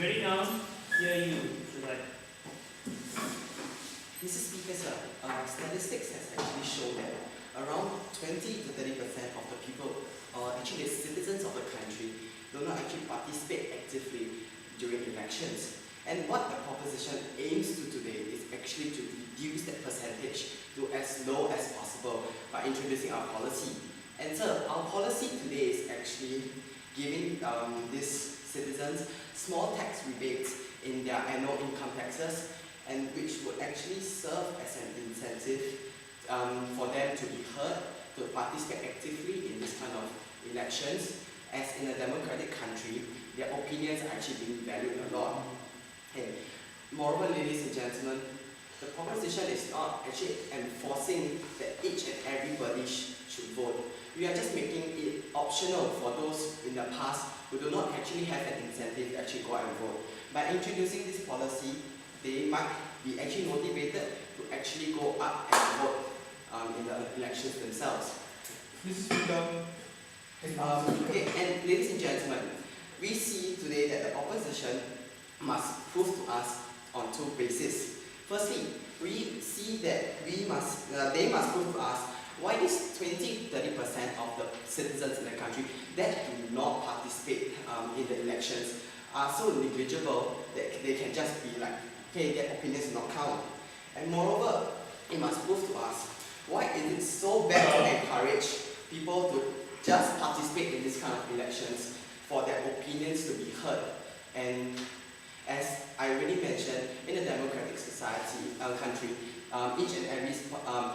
Ready now? Hear you, Josiah. Mr. Speaker, sir, statistics has actually shown that around 20 to 30% of the people, or actually the citizens of the country, do not actually participate actively during elections. And what the proposition aims to today is actually to reduce that percentage to as low as possible by introducing our policy. And sir, our policy today is actually giving these citizens small tax rebates in their annual income taxes, and which would actually serve as an incentive for them to be heard, to participate actively in this kind of elections, as in a democratic country, their opinions are actually being valued a lot. And moreover, ladies and gentlemen, the proposition is not actually enforcing that each and everybody should vote. We are just making it optional for those in the past who do not actually have an incentive to actually go out and vote. By introducing this policy, they might be actually motivated to actually go up and vote in the elections themselves. Mr. Speaker. Okay, and ladies and gentlemen, we see today that the opposition must prove to us on two bases. Firstly, we see that they must prove to us why this 20-30% of the citizens in the country that do not participate in the elections are so negligible that they can just be like, okay, their opinions do not count. And moreover, it must prove to us why is it so bad to encourage people to just participate in this kind of elections for their opinions to be heard. And as I already mentioned, in a democratic society, country, each and every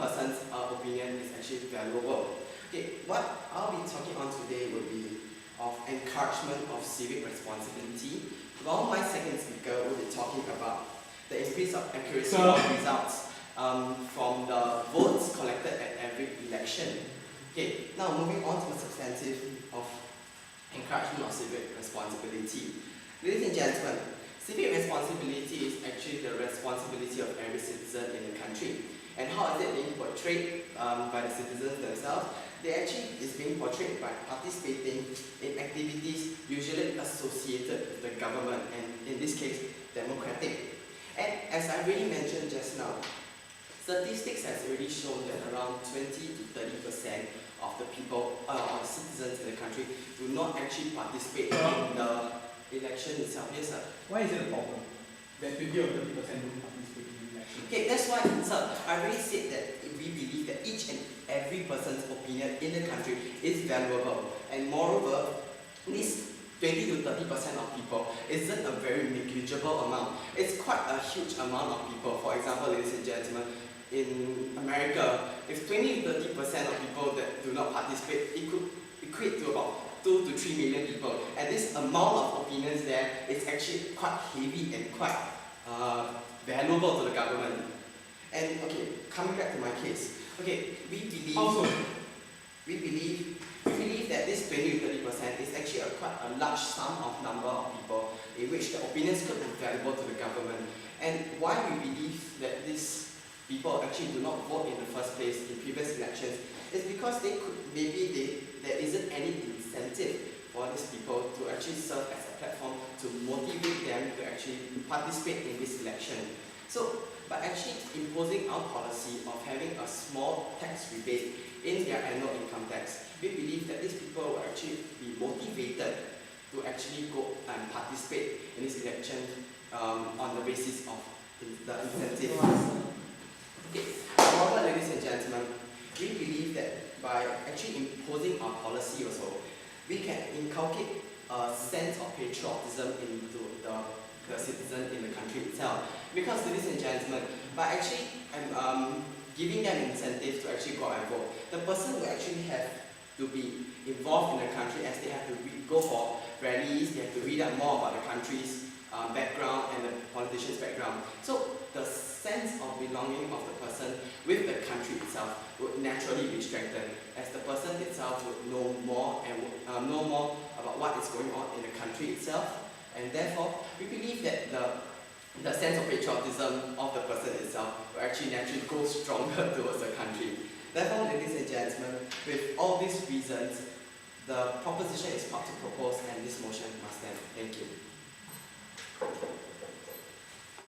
person's opinion is actually valuable. Okay, what I'll be talking on today will be of encouragement of civic responsibility, while my second speaker will be talking about the increase of accuracy of results from the votes collected at every election. Okay, now moving on to the substantive of encouragement of civic responsibility. Ladies and gentlemen, civic responsibility is actually the responsibility of every citizen in the country. And how is it being portrayed by the citizens themselves? They actually is being portrayed by participating in activities usually associated with the government, and in this case, democratic. And as I already mentioned just now, statistics has already shown that around 20 to 30% of the people, or citizens in the country, do not actually participate in the election itself. Yes, sir. Why is it a problem that 20 or 30% don't participate in the election? Okay, that's why, sir, I already said that we believe that each and every person's opinion in the country is valuable. And moreover, this 20 to 30% of people isn't a very negligible amount. It's quite a huge amount of people. For example, ladies and gentlemen, in America, if 20 to 30% of people that do not participate, it could equate to about 2 to 3 million people. And this amount of opinions there is actually quite heavy and quite valuable to the government. And okay, coming back to my case, okay, we believe that this 20 to 30% is actually quite a large sum of number of people in which the opinions could be valuable to the government. And why we believe that these people actually do not vote in the first place in previous elections is because there isn't any incentive for these people to actually serve as a platform to motivate them to actually participate in this election. So, by actually imposing our policy of having a small tax rebate in their annual income tax, we believe that these people will actually be motivated to actually go and participate in this election on the basis of the incentive. Okay, however, ladies and gentlemen, we believe that by actually imposing our policy also, we can inculcate a sense of patriotism into the citizen in the country itself. Because, ladies and gentlemen, by actually giving them incentive to actually go out and vote, the person will actually have to be involved in the country, as they have to go for rallies, they have to read up more about the country's background and the politician's background. So the sense of belonging of the person with the country itself would naturally be strengthened, as the person itself would know more and would know more about what is going on in the country itself. And therefore, we believe that the sense of patriotism of the person itself will actually naturally go stronger towards the country. Therefore, ladies and gentlemen, with all these reasons, the proposition is what to propose, and this motion must stand. Thank you.